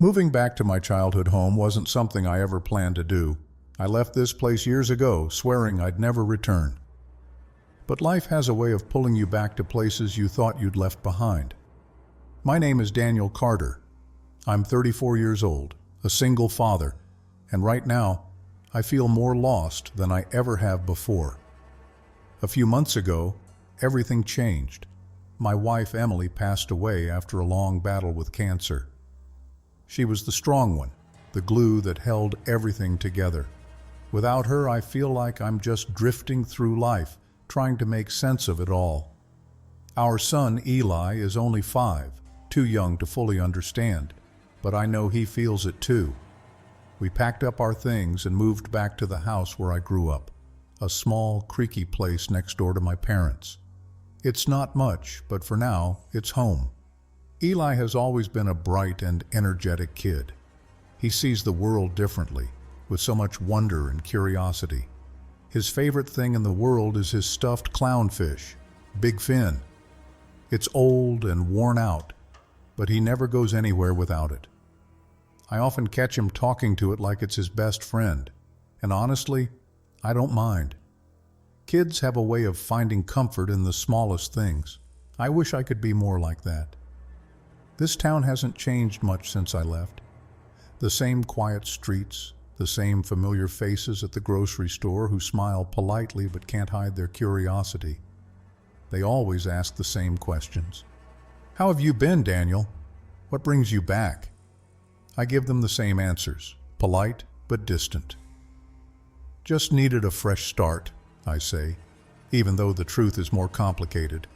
Moving back to my childhood home wasn't something I ever planned to do. I left this place years ago, swearing I'd never return. But life has a way of pulling you back to places you thought you'd left behind. My name is Daniel Carter. I'm 34 years old, a single father, and right now, I feel more lost than I ever have before. A few months ago, everything changed. My wife Emily passed away after a long battle with cancer. She was the strong one, the glue that held everything together. Without her, I feel like I'm just drifting through life, trying to make sense of it all. Our son, Eli, is only 5, too young to fully understand, but I know he feels it too. We packed up our things and moved back to the house where I grew up, a small, creaky place next door to my parents. It's not much, but for now, it's home. Eli has always been a bright and energetic kid. He sees the world differently, with so much wonder and curiosity. His favorite thing in the world is his stuffed clownfish, Big Finn. It's old and worn out, but he never goes anywhere without it. I often catch him talking to it like it's his best friend, and honestly, I don't mind. Kids have a way of finding comfort in the smallest things. I wish I could be more like that. This town hasn't changed much since I left. The same quiet streets, the same familiar faces at the grocery store who smile politely but can't hide their curiosity. They always ask the same questions. "How have you been, Daniel? What brings you back?" I give them the same answers, polite but distant. "Just needed a fresh start," I say, even though the truth is more complicated.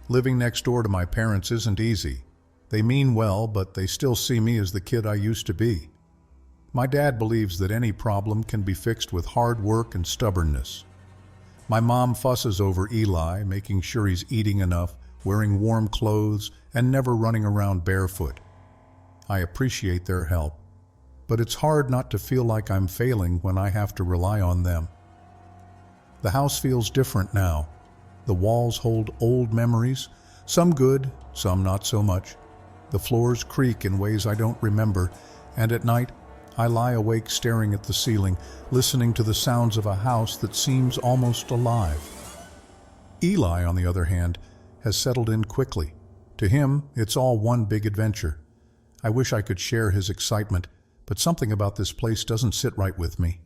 Living next door to my parents isn't easy. They mean well, but they still see me as the kid I used to be. My dad believes that any problem can be fixed with hard work and stubbornness. My mom fusses over Eli, making sure he's eating enough, wearing warm clothes, and never running around barefoot. I appreciate their help, but it's hard not to feel like I'm failing when I have to rely on them. The house feels different now. The walls hold old memories, some good, some not so much. The floors creak in ways I don't remember, and at night, I lie awake staring at the ceiling, listening to the sounds of a house that seems almost alive. Eli, on the other hand, has settled in quickly. To him, it's all one big adventure. I wish I could share his excitement, but something about this place doesn't sit right with me.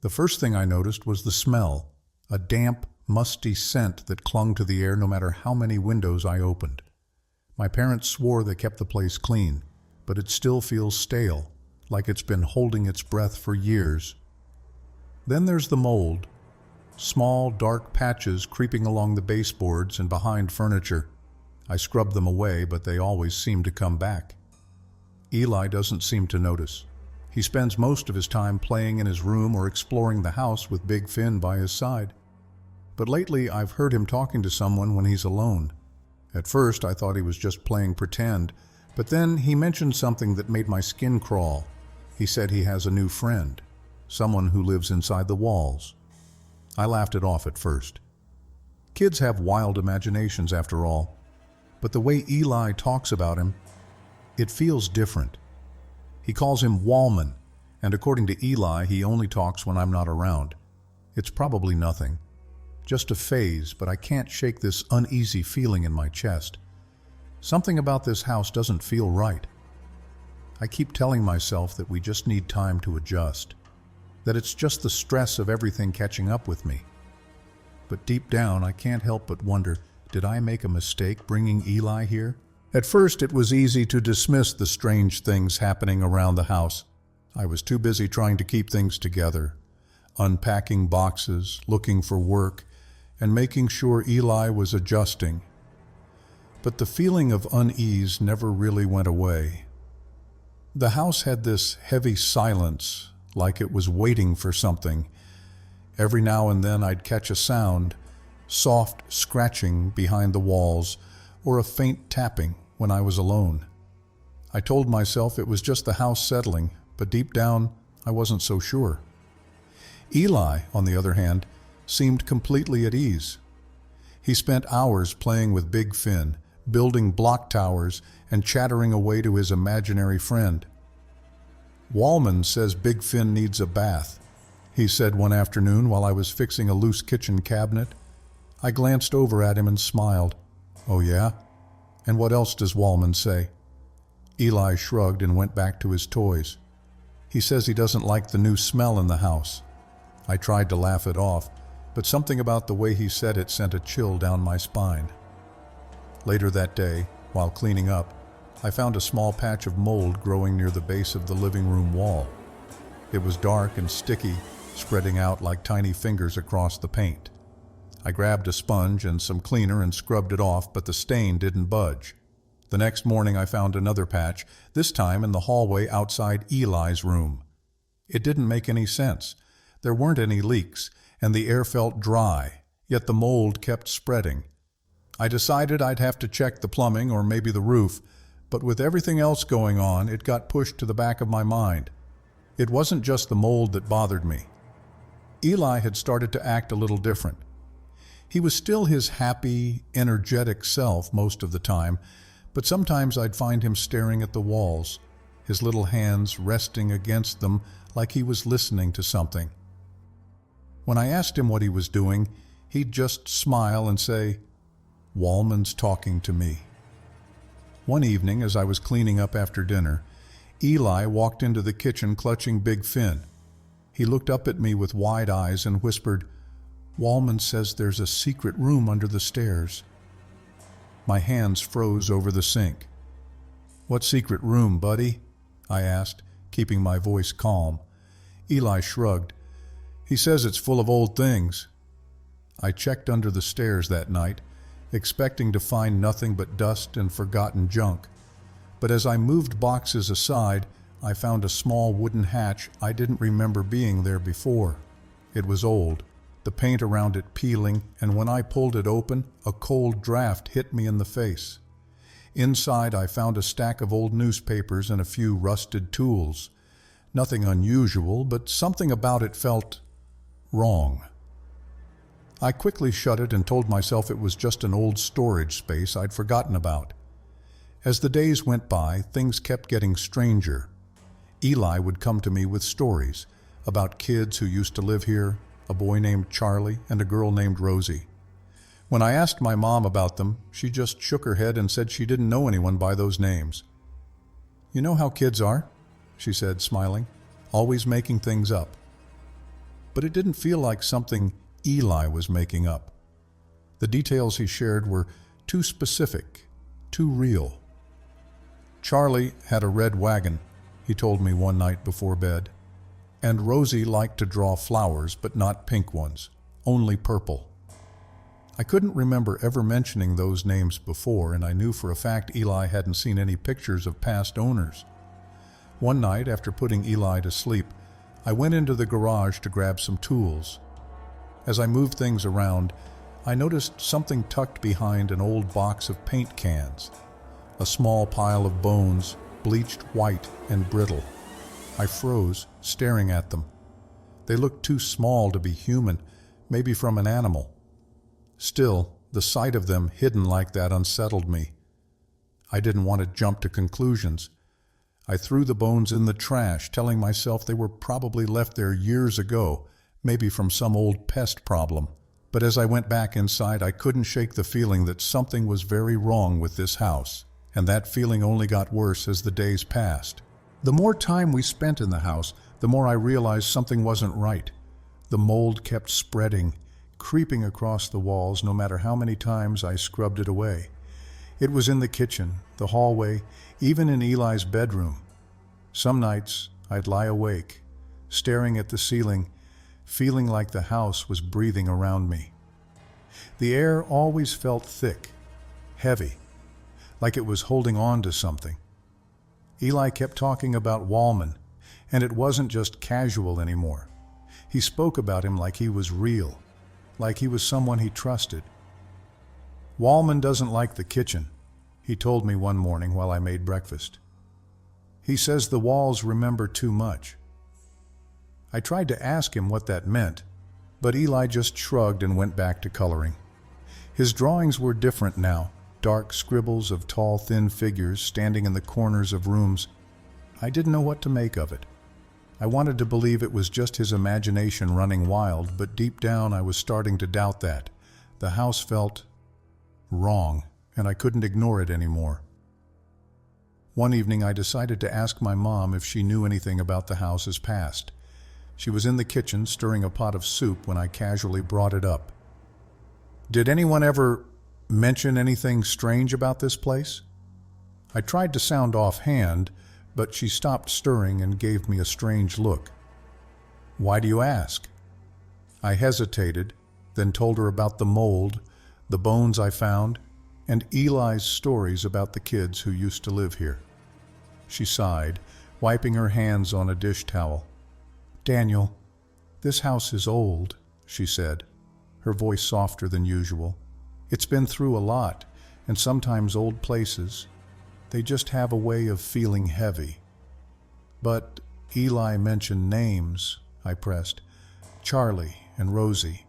The first thing I noticed was the smell, a damp, musty scent that clung to the air no matter how many windows I opened. My parents swore they kept the place clean, but it still feels stale, like it's been holding its breath for years. Then there's the mold. Small, dark patches creeping along the baseboards and behind furniture. I scrub them away, but they always seem to come back. Eli doesn't seem to notice. He spends most of his time playing in his room or exploring the house with Big Finn by his side. But lately I've heard him talking to someone when he's alone. At first I thought he was just playing pretend, but then he mentioned something that made my skin crawl. He said he has a new friend, someone who lives inside the walls. I laughed it off at first. Kids have wild imaginations after all, but the way Eli talks about him, it feels different. He calls him Wallman, and according to Eli, he only talks when I'm not around. It's probably nothing, just a phase, but I can't shake this uneasy feeling in my chest. Something about this house doesn't feel right. I keep telling myself that we just need time to adjust, that it's just the stress of everything catching up with me. But deep down, I can't help but wonder, did I make a mistake bringing Eli here? At first, it was easy to dismiss the strange things happening around the house. I was too busy trying to keep things together, unpacking boxes, looking for work, and making sure Eli was adjusting. But the feeling of unease never really went away. The house had this heavy silence, like it was waiting for something. Every now and then I'd catch a sound, soft scratching behind the walls, or a faint tapping when I was alone. I told myself it was just the house settling, but deep down I wasn't so sure. Eli, on the other hand, seemed completely at ease. He spent hours playing with Big Finn, building block towers and chattering away to his imaginary friend. Wallman says Big Finn needs a bath, he said one afternoon while I was fixing a loose kitchen cabinet. I glanced over at him and smiled. Oh yeah? And what else does Wallman say? Eli shrugged and went back to his toys. He says he doesn't like the new smell in the house. I tried to laugh it off, but something about the way he said it sent a chill down my spine. Later that day, while cleaning up, I found a small patch of mold growing near the base of the living room wall. It was dark and sticky, spreading out like tiny fingers across the paint. I grabbed a sponge and some cleaner and scrubbed it off, but the stain didn't budge. The next morning I found another patch, this time in the hallway outside Eli's room. It didn't make any sense. There weren't any leaks, and the air felt dry, yet the mold kept spreading. I decided I'd have to check the plumbing or maybe the roof, but with everything else going on, it got pushed to the back of my mind. It wasn't just the mold that bothered me. Eli had started to act a little different. He was still his happy, energetic self most of the time, but sometimes I'd find him staring at the walls, his little hands resting against them like he was listening to something. When I asked him what he was doing, he'd just smile and say, "Wallman's talking to me." One evening, as I was cleaning up after dinner, Eli walked into the kitchen clutching Big Finn. He looked up at me with wide eyes and whispered, "Wallman says there's a secret room under the stairs." My hands froze over the sink. "What secret room, buddy?" I asked, keeping my voice calm. Eli shrugged. "He says it's full of old things." I checked under the stairs that night, expecting to find nothing but dust and forgotten junk. But as I moved boxes aside, I found a small wooden hatch I didn't remember being there before. It was old, the paint around it peeling, and when I pulled it open, a cold draft hit me in the face. Inside, I found a stack of old newspapers and a few rusted tools. Nothing unusual, but something about it felt wrong. I quickly shut it and told myself it was just an old storage space I'd forgotten about. As the days went by, things kept getting stranger. Eli would come to me with stories about kids who used to live here, a boy named Charlie and a girl named Rosie. When I asked my mom about them, she just shook her head and said she didn't know anyone by those names. "You know how kids are," she said, smiling, "always making things up." But it didn't feel like something Eli was making up. The details he shared were too specific, too real. Charlie had a red wagon, he told me one night before bed, and Rosie liked to draw flowers, but not pink ones, only purple. I couldn't remember ever mentioning those names before, and I knew for a fact Eli hadn't seen any pictures of past owners. One night, after putting Eli to sleep, I went into the garage to grab some tools. As I moved things around, I noticed something tucked behind an old box of paint cans, a small pile of bones, bleached white and brittle. I froze, staring at them. They looked too small to be human, maybe from an animal. Still, the sight of them hidden like that unsettled me. I didn't want to jump to conclusions. I threw the bones in the trash, telling myself they were probably left there years ago, maybe from some old pest problem. But as I went back inside, I couldn't shake the feeling that something was very wrong with this house, and that feeling only got worse as the days passed. The more time we spent in the house, the more I realized something wasn't right. The mold kept spreading, creeping across the walls no matter how many times I scrubbed it away. It was in the kitchen, the hallway, even in Eli's bedroom. Some nights I'd lie awake, staring at the ceiling, feeling like the house was breathing around me. The air always felt thick, heavy, like it was holding on to something. Eli kept talking about Wallman, and it wasn't just casual anymore. He spoke about him like he was real, like he was someone he trusted. "Wallman doesn't like the kitchen," he told me one morning while I made breakfast. "He says the walls remember too much." I tried to ask him what that meant, but Eli just shrugged and went back to coloring. His drawings were different now, dark scribbles of tall, thin figures standing in the corners of rooms. I didn't know what to make of it. I wanted to believe it was just his imagination running wild, but deep down I was starting to doubt that. The house felt wrong, and I couldn't ignore it anymore. One evening I decided to ask my mom if she knew anything about the house's past. She was in the kitchen stirring a pot of soup when I casually brought it up. "Did anyone ever mention anything strange about this place?" I tried to sound offhand, but she stopped stirring and gave me a strange look. "Why do you ask?" I hesitated, then told her about the mold, the bones I found, and Eli's stories about the kids who used to live here. She sighed, wiping her hands on a dish towel. "Daniel, this house is old," she said, her voice softer than usual. "It's been through a lot, and sometimes old places, they just have a way of feeling heavy." "But Eli mentioned names," I pressed. "Charlie and Rosie.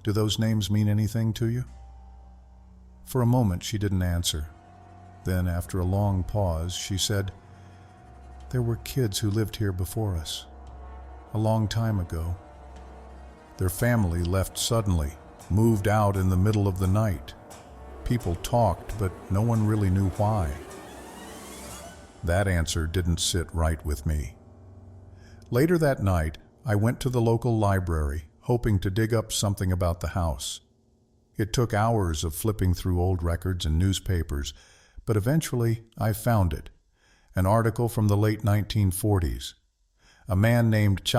Do those names mean anything to you?" For a moment she didn't answer. Then, after a long pause, she said, "There were kids who lived here before us, a long time ago. Their family left suddenly, moved out in the middle of the night. People talked, but no one really knew why." That answer didn't sit right with me. Later that night, I went to the local library, hoping to dig up something about the house. It took hours of flipping through old records and newspapers, but eventually I found it. An article from the late 1940s. A man named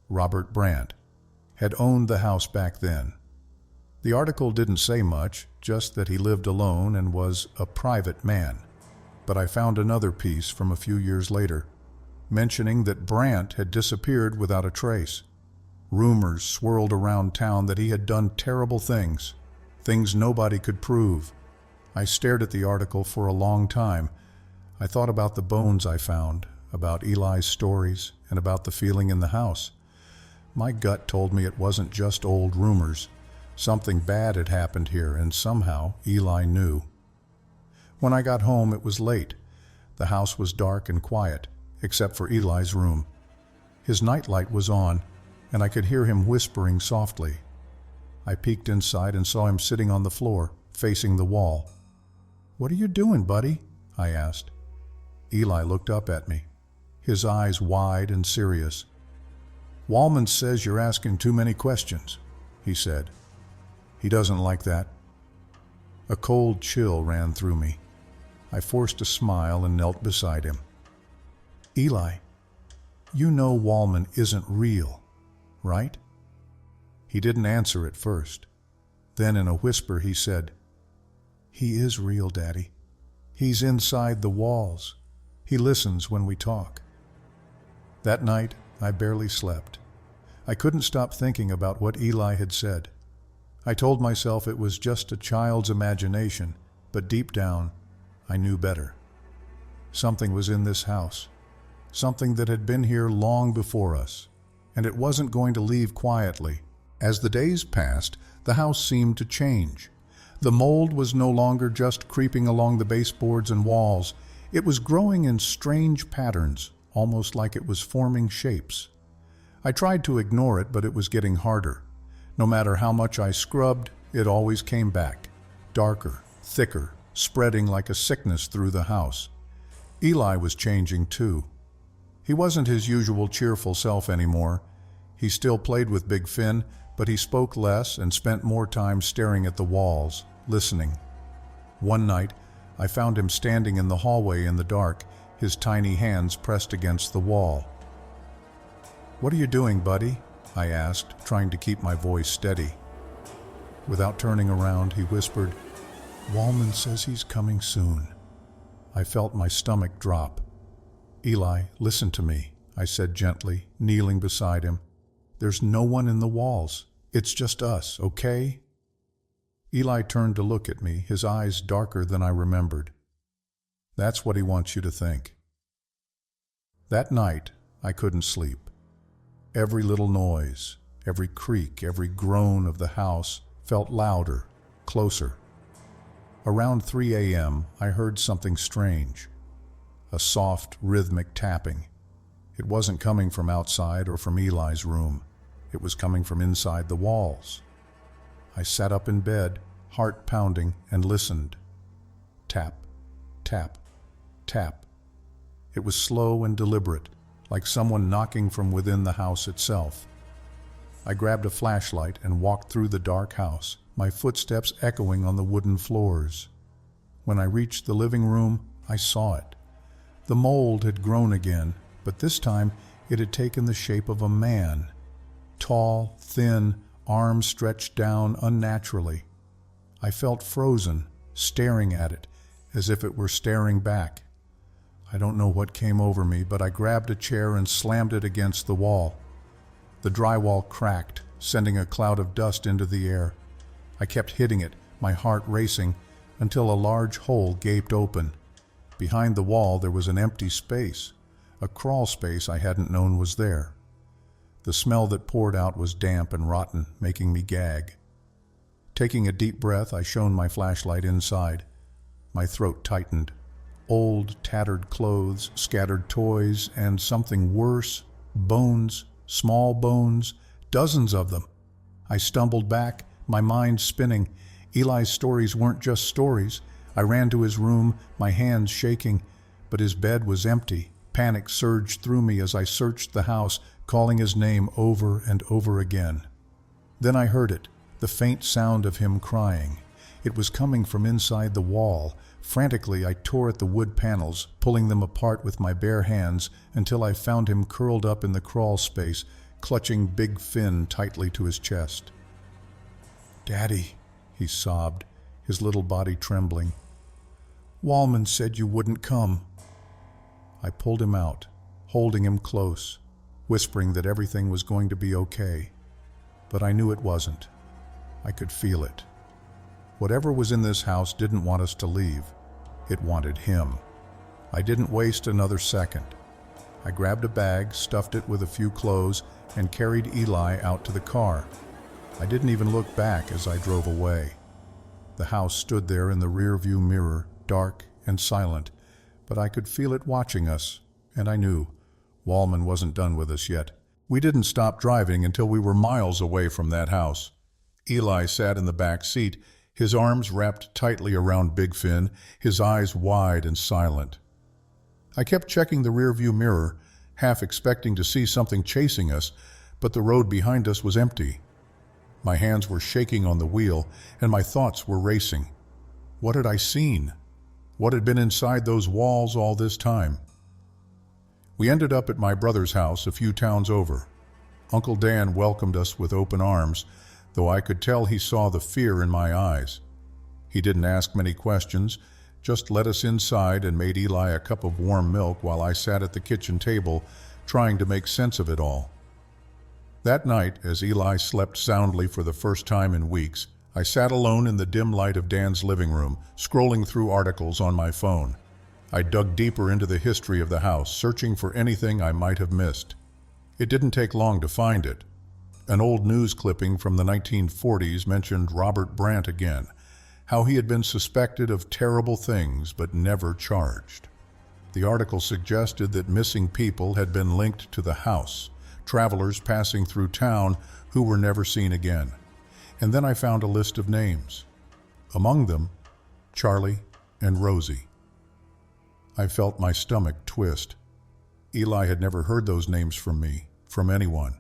Robert Brandt, had owned the house back then. The article didn't say much, just that he lived alone and was a private man. But I found another piece from a few years later, mentioning that Brandt had disappeared without a trace. Rumors swirled around town that he had done terrible things nobody could prove. I stared at the article for a long time. I thought about the bones I found, about Eli's stories, and about the feeling in the house. My gut told me it wasn't just old rumors. Something bad had happened here, and somehow Eli knew. When I got home, it was late. The house was dark and quiet, except for Eli's room. His nightlight was on, and I could hear him whispering softly. I peeked inside and saw him sitting on the floor, facing the wall. "What are you doing, buddy?" I asked. Eli looked up at me, his eyes wide and serious. "Wallman says you're asking too many questions," he said. "He doesn't like that." A cold chill ran through me. I forced a smile and knelt beside him. "Eli, you know Wallman isn't real, right?" He didn't answer at first. Then in a whisper he said, "He is real, Daddy. He's inside the walls. He listens when we talk." That night, I barely slept. I couldn't stop thinking about what Eli had said. I told myself it was just a child's imagination, but deep down, I knew better. Something was in this house, something that had been here long before us, and it wasn't going to leave quietly. As the days passed, the house seemed to change. The mold was no longer just creeping along the baseboards and walls. It was growing in strange patterns, almost like it was forming shapes. I tried to ignore it, but it was getting harder. No matter how much I scrubbed, it always came back, darker, thicker, spreading like a sickness through the house. Eli was changing too. He wasn't his usual cheerful self anymore. He still played with Big Finn, but he spoke less and spent more time staring at the walls, listening. One night, I found him standing in the hallway in the dark, his tiny hands pressed against the wall. "What are you doing, buddy?" I asked, trying to keep my voice steady. Without turning around, he whispered, "Wallman says he's coming soon." I felt my stomach drop. "Eli, listen to me," I said gently, kneeling beside him. "There's no one in the walls. It's just us, okay?" Eli turned to look at me, his eyes darker than I remembered. "That's what he wants you to think." That night, I couldn't sleep. Every little noise, every creak, every groan of the house felt louder, closer. Around 3 a.m., I heard something strange. A soft, rhythmic tapping. It wasn't coming from outside or from Eli's room. It was coming from inside the walls. I sat up in bed, heart pounding, and listened. Tap, tap, tap. It was slow and deliberate, like someone knocking from within the house itself. I grabbed a flashlight and walked through the dark house, my footsteps echoing on the wooden floors. When I reached the living room, I saw it. The mold had grown again, but this time it had taken the shape of a man. Tall, thin, arms stretched down unnaturally. I felt frozen, staring at it, as if it were staring back. I don't know what came over me, but I grabbed a chair and slammed it against the wall. The drywall cracked, sending a cloud of dust into the air. I kept hitting it, my heart racing, until a large hole gaped open. Behind the wall there was an empty space, a crawl space I hadn't known was there. The smell that poured out was damp and rotten, making me gag. Taking a deep breath, I shone my flashlight inside. My throat tightened. Old, tattered clothes, scattered toys, and something worse, bones, small bones, dozens of them. I stumbled back, my mind spinning. Eli's stories weren't just stories. I ran to his room, my hands shaking, but his bed was empty. Panic surged through me as I searched the house, calling his name over and over again. Then I heard it, the faint sound of him crying. It was coming from inside the wall. Frantically, I tore at the wood panels, pulling them apart with my bare hands until I found him curled up in the crawl space, clutching Big Finn tightly to his chest. "Daddy," he sobbed, his little body trembling. "Wallman said you wouldn't come." I pulled him out, holding him close, whispering that everything was going to be okay. But I knew it wasn't. I could feel it. Whatever was in this house didn't want us to leave. It wanted him. I didn't waste another second. I grabbed a bag, stuffed it with a few clothes, and carried Eli out to the car. I didn't even look back as I drove away. The house stood there in the rearview mirror, dark and silent, but I could feel it watching us, and I knew Wallman wasn't done with us yet. We didn't stop driving until we were miles away from that house. Eli sat in the back seat, his arms wrapped tightly around Big Finn, his eyes wide and silent. I kept checking the rearview mirror, half expecting to see something chasing us, but the road behind us was empty. My hands were shaking on the wheel, and my thoughts were racing. What had I seen? What had been inside those walls all this time? We ended up at my brother's house a few towns over. Uncle Dan welcomed us with open arms, though I could tell he saw the fear in my eyes. He didn't ask many questions, just led us inside and made Eli a cup of warm milk while I sat at the kitchen table, trying to make sense of it all. That night, as Eli slept soundly for the first time in weeks, I sat alone in the dim light of Dan's living room, scrolling through articles on my phone. I dug deeper into the history of the house, searching for anything I might have missed. It didn't take long to find it. An old news clipping from the 1940s mentioned Robert Brandt again, how he had been suspected of terrible things but never charged. The article suggested that missing people had been linked to the house, travelers passing through town who were never seen again. And then I found a list of names. Among them, Charlie and Rosie. I felt my stomach twist. Eli had never heard those names from me, from anyone.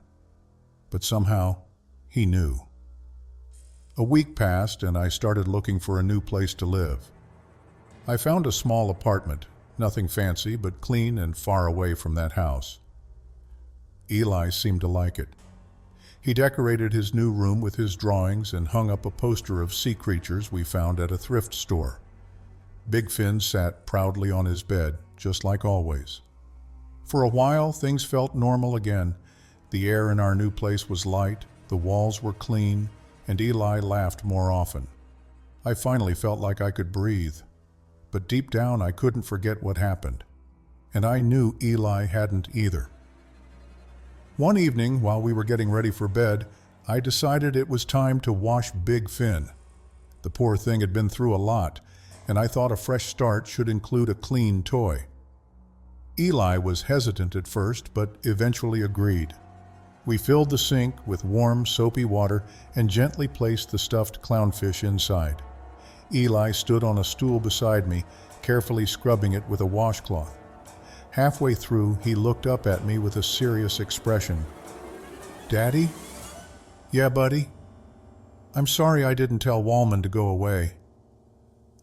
But somehow, he knew. A week passed and I started looking for a new place to live. I found a small apartment, nothing fancy but clean and far away from that house. Eli seemed to like it. He decorated his new room with his drawings and hung up a poster of sea creatures we found at a thrift store. Big Finn sat proudly on his bed, just like always. For a while, things felt normal again. The air in our new place was light, the walls were clean, and Eli laughed more often. I finally felt like I could breathe. But deep down, I couldn't forget what happened. And I knew Eli hadn't either. One evening, while we were getting ready for bed, I decided it was time to wash Big Finn. The poor thing had been through a lot, and I thought a fresh start should include a clean toy. Eli was hesitant at first, but eventually agreed. We filled the sink with warm, soapy water and gently placed the stuffed clownfish inside. Eli stood on a stool beside me, carefully scrubbing it with a washcloth. Halfway through, he looked up at me with a serious expression. "Daddy?" "Yeah, buddy?" "I'm sorry I didn't tell Wallman to go away."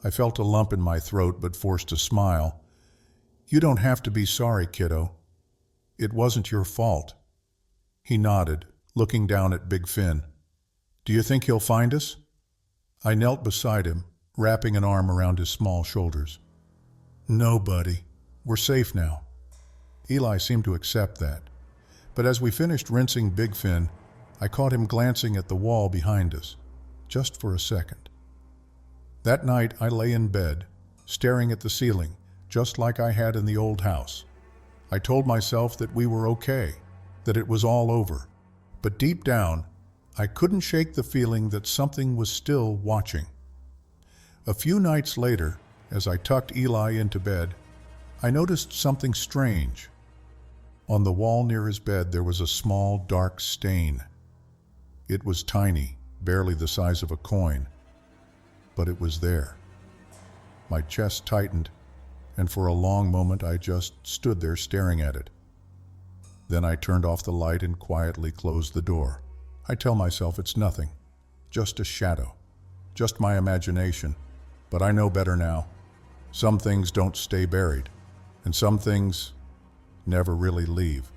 I felt a lump in my throat but forced a smile. "You don't have to be sorry, kiddo. It wasn't your fault." He nodded, looking down at Big Finn. "Do you think he'll find us?" I knelt beside him, wrapping an arm around his small shoulders. "No, buddy. We're safe now." Eli seemed to accept that. But as we finished rinsing Big Finn, I caught him glancing at the wall behind us, just for a second. That night I lay in bed, staring at the ceiling, just like I had in the old house. I told myself that we were okay, that it was all over. But deep down, I couldn't shake the feeling that something was still watching. A few nights later, as I tucked Eli into bed, I noticed something strange. On the wall near his bed there was a small, dark stain. It was tiny, barely the size of a coin, but it was there. My chest tightened, and for a long moment I just stood there staring at it. Then I turned off the light and quietly closed the door. I tell myself it's nothing, just a shadow, just my imagination, but I know better now. Some things don't stay buried, and some things never really leave.